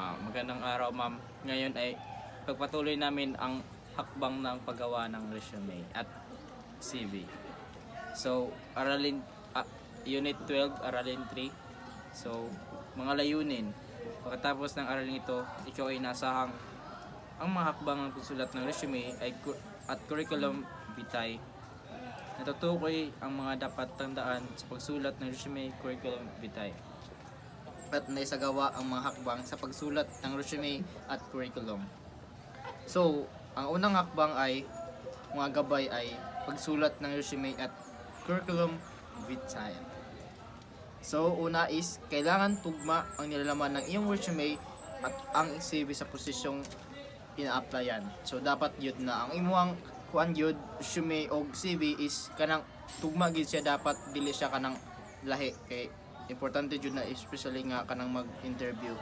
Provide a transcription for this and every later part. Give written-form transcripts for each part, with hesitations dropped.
Magandang araw ma'am. Ngayon ay pagpatuloy namin ang hakbang ng paggawa ng resume at CV. So, Unit 12, Aralin 3. So, mga layunin. Pagkatapos ng aralin ito, ikaw ay nasahang ang mga hakbang ng pagsulat ng resume at curriculum vitae. Natutukoy ang mga dapat tandaan sa pagsulat ng resume, curriculum vitae at naisagawa ang mga hakbang sa pagsulat ng resume at curriculum. So, ang unang hakbang ay mga gabay ay pagsulat ng resume at curriculum vitae. So, una is kailangan tugma ang nilalaman ng iyong resume at ang CV sa posisyong ina-applyan. So, dapat yun na ang imuang kuan yun resume o CV is kanang tugma gid siya, dapat dili siya kanang lahi kay importante jud na, especially nga kanang mag-interview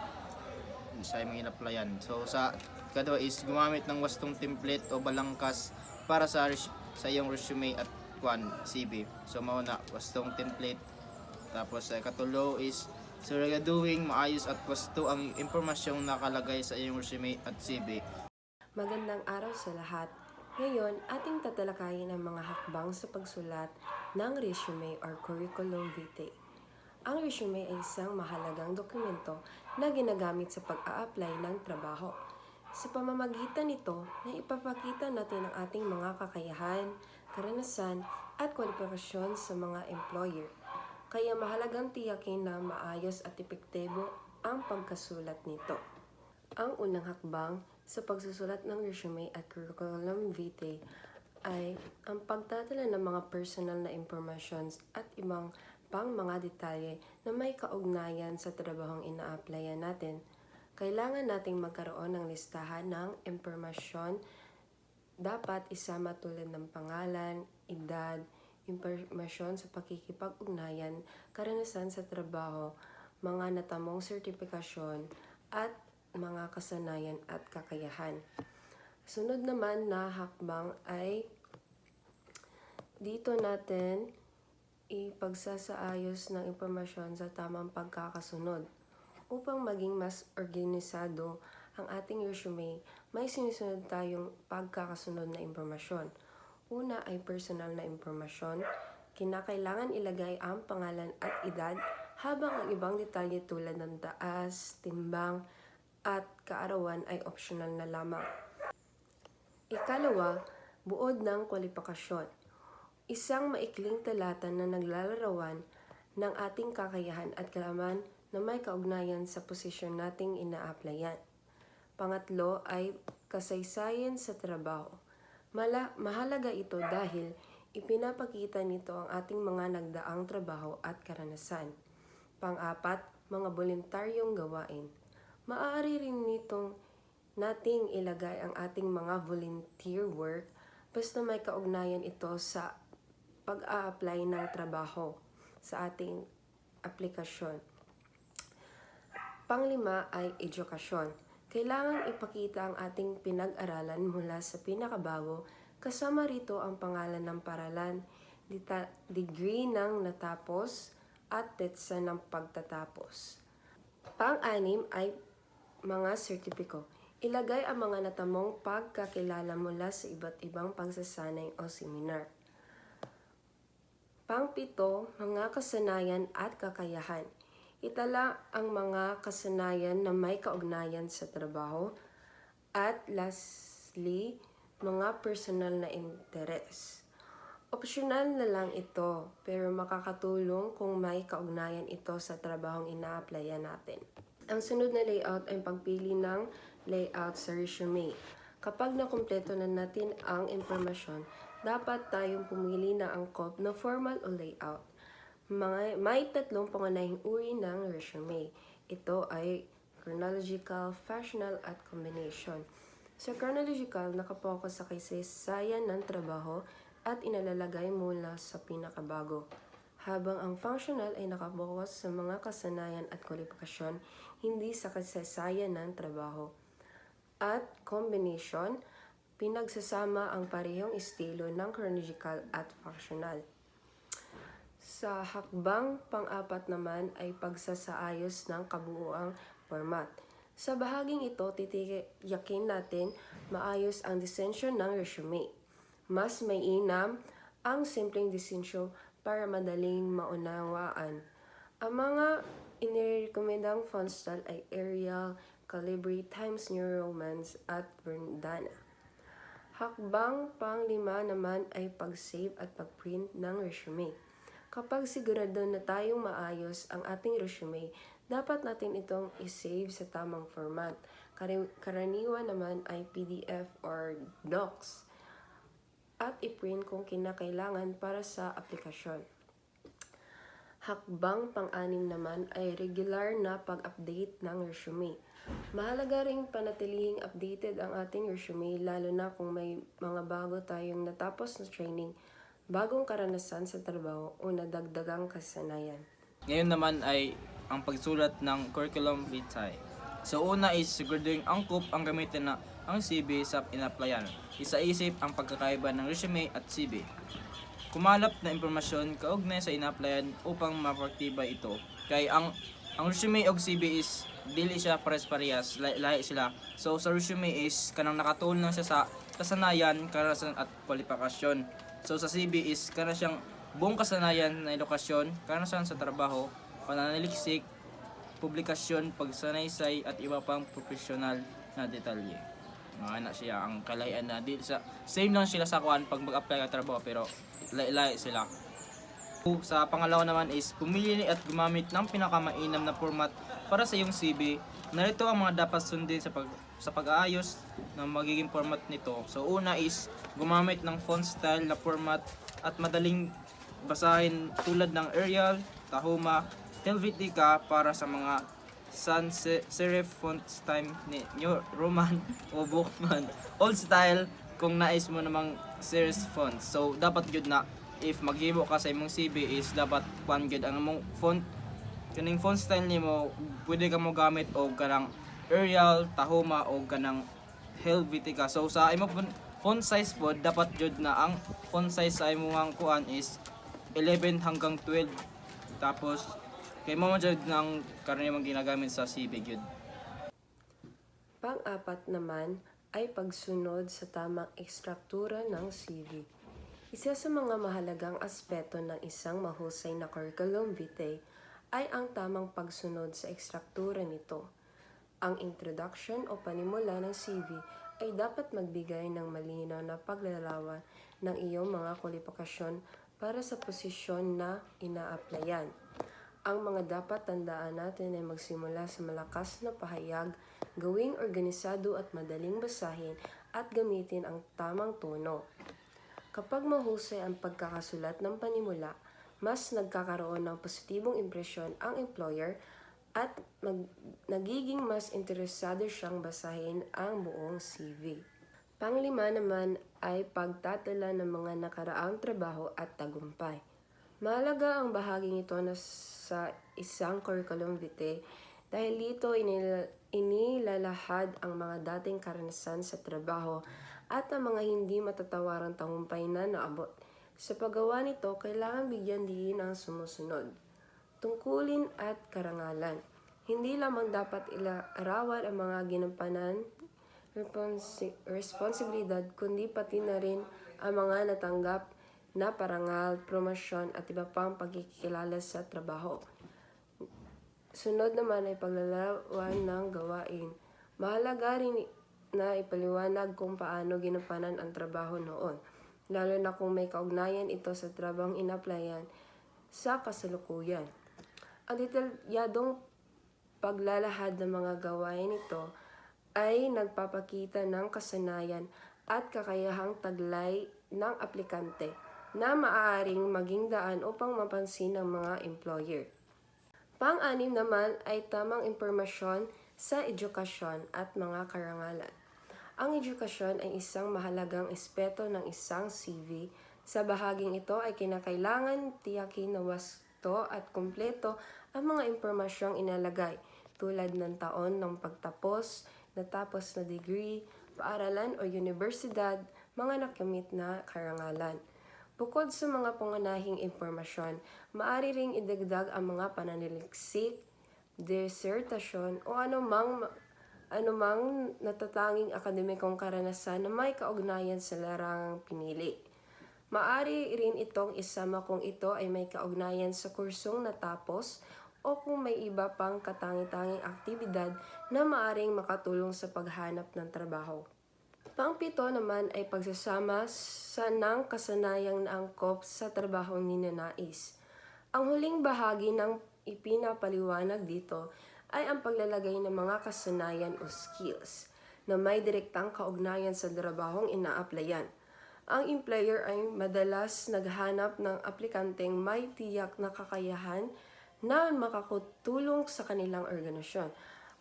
sa imong ina-applyan. So sa kadua is gumamit ng wastong template o balangkas para sa iyong resume at CV. So mao na wastong template. Tapos sa katulo is siguraduhing maayos at wasto ang impormasyong nakalagay sa iyong resume at CV. Magandang araw sa lahat. Ngayon, ating tatalakayin ang mga hakbang sa pagsulat ng resume or curriculum vitae. Ang resume ay isang mahalagang dokumento na ginagamit sa pag-a-apply ng trabaho. Sa pamamagitan nito, na ipapakita natin ang ating mga kakayahan, karanasan, at kwalifikasyon sa mga employer. Kaya mahalagang tiyakin na maayos at epektibo ang pagkasulat nito. Ang unang hakbang sa pagsusulat ng resume at curriculum vitae ay ang pagtatala ng mga personal na informations at ibang pang mga detalye na may kaugnayan sa trabahong ina-applyan natin. Kailangan nating magkaroon ng listahan ng impormasyon. Dapat isama tulad ng pangalan, edad, impormasyon sa pakikipag-ugnayan, karanasan sa trabaho, mga natamong sertifikasyon, at mga kasanayan at kakayahan. Sunod naman na hakbang ay dito natin ipagsasaayos ng impormasyon sa tamang pagkakasunod. Upang maging mas organisado ang ating resume, may sinusunod tayong pagkakasunod na impormasyon. Una ay personal na impormasyon. Kinakailangan ilagay ang pangalan at edad, habang ang ibang detalye tulad ng taas, timbang, at kaarawan ay optional na lamang. Ikalawa, buod ng kwalifikasyon. Isang maikling talata na naglalarawan ng ating kakayahan at kalaman na may kaugnayan sa posisyon nating ina-applyan. Pangatlo ay kasaysayan sa trabaho. Mahalaga ito dahil ipinapakita nito ang ating mga nagdaang trabaho at karanasan. Pang-apat, mga voluntaryong gawain. Maaari rin nitong nating ilagay ang ating mga volunteer work basta may kaugnayan ito sa pag-a-apply ng trabaho sa ating aplikasyon. Panglima ay edukasyon. Kailangan ipakita ang ating pinag-aralan mula sa pinakabago, kasama rito ang pangalan ng paralan, degree ng natapos, at petsa ng pagtatapos. Pang-anim ay mga sertipiko. Ilagay ang mga natamong pagkakilala mula sa iba't ibang pagsasanay o seminar. Pang-pito, mga kasanayan at kakayahan. Itala ang mga kasanayan na may kaugnayan sa trabaho. At lastly, mga personal na interes. Optional na lang ito, pero makakatulong kung may kaugnayan ito sa trabahong ina-applyan natin. Ang sunod na layout ay pagpili ng layout sa resume. Kapag nakumpleto na natin ang impormasyon, dapat tayong pumili na angkop na formal o layout. May tatlong pangunahing uri ng resume. Ito ay chronological, fashional, at combination. Sa chronological, nakapokus sa kasaysayan ng trabaho at inalalagay mula sa pinakabago. Habang ang functional ay nakapokus sa mga kasanayan at kwalifikasyon, hindi sa kasaysayan ng trabaho. At combination, pinagsasama ang parehong estilo ng chronological at functional. Sa hakbang pang-apat naman ay pagsasaayos ng kabuuang format. Sa bahaging ito, titiyakin natin maayos ang disensyon ng resume. Mas mainam ang simpleng disensyon para madaling maunawaan. Ang mga inirekomendang font style ay Arial, Calibri, Times New Roman at Verdana. Hakbang pang-5 naman ay pag-save at pag-print ng resume. Kapag sigurado na tayong maayos ang ating resume, dapat natin itong i-save sa tamang format. Karaniwan naman ay PDF or docs at i-print kung kinakailangan para sa aplikasyon. Hakbang pang-6 naman ay regular na pag-update ng resume. Mahalaga ring panatilihing updated ang ating resume lalo na kung may mga bago tayong natapos na training, bagong karanasan sa trabaho o nadagdagang kasanayan. Ngayon naman ay ang pagsulat ng curriculum vitae. So una is siguraduhin angkop ang gamitin na ang CV sa in-applyan. Isa-isip ang pagkakaiba ng resume at CV. Kumalap na impormasyon kaugnay sa in-applyan upang mapaktibay ito. Kay ang resume o CV is dili siya pares-parehas, lahi sila. So sa resume is kanang nakatuon lang siya sa kasanayan, karanasan at kwalifikasyon. So sa CV is kana siyang buong kasanayan na edukasyon, karanasan sa trabaho, pananaliksik, publikasyon, pagsanaysay at iba pang profesional na detalye. Mga siya ang kalahian na di sa same lang sila sa kuan pag mag-apply ka trabaho pero lahi sila. Sa pangalawa naman is pumili at gumamit ng pinakamainam na format para sa iyong CV. Narito ang mga dapat sundin sa pag-aayos ng magiging format nito. So una is gumamit ng font style na format at madaling basahin tulad ng Arial, Tahoma, Helvetica para sa mga sans serif font style ni New Roman o Bookman. Old style kung nais mo namang serif font. So dapat gyud na if maghimo ka sa imong CV is dapat kuan gyud ang imong font kaning font style nimo pwede ka mo gamit og kanang Arial, Tahoma o kanang Helvetica. So sa imong font size pod dapat jud na ang font size sa imong kuan is 11 hanggang 12. Tapos kay mo man jud nang karaniwang ginagamit sa CV gyud. Pang-4 naman ay pagsunod sa tamang ekstruktura ng CV. Isa sa mga mahalagang aspeto ng isang mahusay na curriculum vitae ay ang tamang pagsunod sa ekstruktura nito. Ang introduction o panimula ng CV ay dapat magbigay ng malinaw na paglalawan ng iyong mga kwalifikasyon para sa posisyon na ina-applyan. Ang mga dapat tandaan natin ay magsimula sa malakas na pahayag, gawing organisado at madaling basahin at gamitin ang tamang tono. Kapag mahusay ang pagkakasulat ng panimula, mas nagkakaroon ng positibong impresyon ang employer at nagiging mas interesado siyang basahin ang buong CV. Pang-5 naman ay pagtatala ng mga nakaraang trabaho at tagumpay. Mahalaga ang bahaging ito na sa isang curriculum vitae dahil dito inilalahad ang mga dating karanasan sa trabaho at ang mga hindi matatawarang tagumpay na naabot. Sa paggawa nito, kailangan bigyan diin ang sumusunod. Tungkulin at karangalan. Hindi lamang dapat ilarawan ang mga ginampanan, responsibilidad, kundi pati na rin ang mga natanggap na parangal, promosyon at iba pang pagkikilala sa trabaho. Sunod naman ay paglalawan ng gawain. Mahalaga rin na ipaliwanag kung paano ginampanan ang trabaho noon, lalo na kung may kaugnayan ito sa trabahong in-applyan sa kasalukuyan. Ang detalyadong paglalahad ng mga gawain nito ay nagpapakita ng kasanayan at kakayahang taglay ng aplikante na maaaring maging daan upang mapansin ng mga employer. Pang-6 naman ay tamang impormasyon sa edukasyon at mga karangalan. Ang edukasyon ay isang mahalagang aspeto ng isang CV. Sa bahaging ito ay kinakailangan tiyakin na wasto at kumpleto ang mga impormasyong inalagay tulad ng taon ng pagtapos, natapos na degree, paaralan o universidad, mga nakamit na karangalan. Bukod sa mga pangunahing impormasyon, maaari ring idagdag ang mga pananaliksik, disertasyon o anumang anumang natatanging akademikong karanasan na may kaugnayan sa larangang pinili. Maari rin itong isama kung ito ay may kaugnayan sa kursong natapos o kung may iba pang katangi-tanging aktibidad na maaring makatulong sa paghanap ng trabaho. Pang-pito naman ay pagsasama ng kasanayang naangkop sa trabahong ninanais. Ang huling bahagi ng ipinapaliwanag dito ay ang paglalagay ng mga kasanayan o skills na may direktang kaugnayan sa trabahong ina-applyan. Ang employer ay madalas naghanap ng aplikanteng may tiyak na kakayahan na makakatulong sa kanilang organisasyon.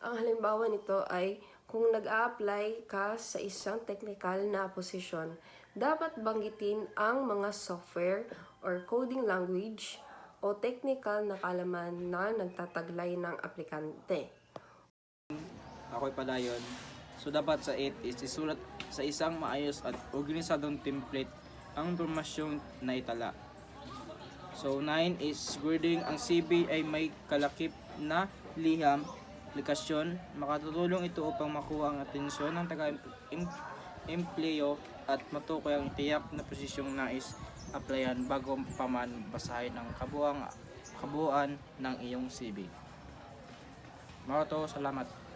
Ang halimbawa nito ay kung nag-a-apply ka sa isang technical na posisyon, dapat banggitin ang mga software or coding language o technical na kaalaman na nagtataglay ng aplikante. Ako'y padayon. So dapat sa 8 is isulat sa isang maayos at organisadong template ang impormasyong na itala. So 9 is grading. Ang CV ay may kalakip na liham, aplikasyon. Makatutulong ito upang makuha ang atensyon ng taga-empleyo at matukoy ang tiyak na posisyong nais applyan bago pa man basahin ang kabuuan ng iyong CV. Salamat.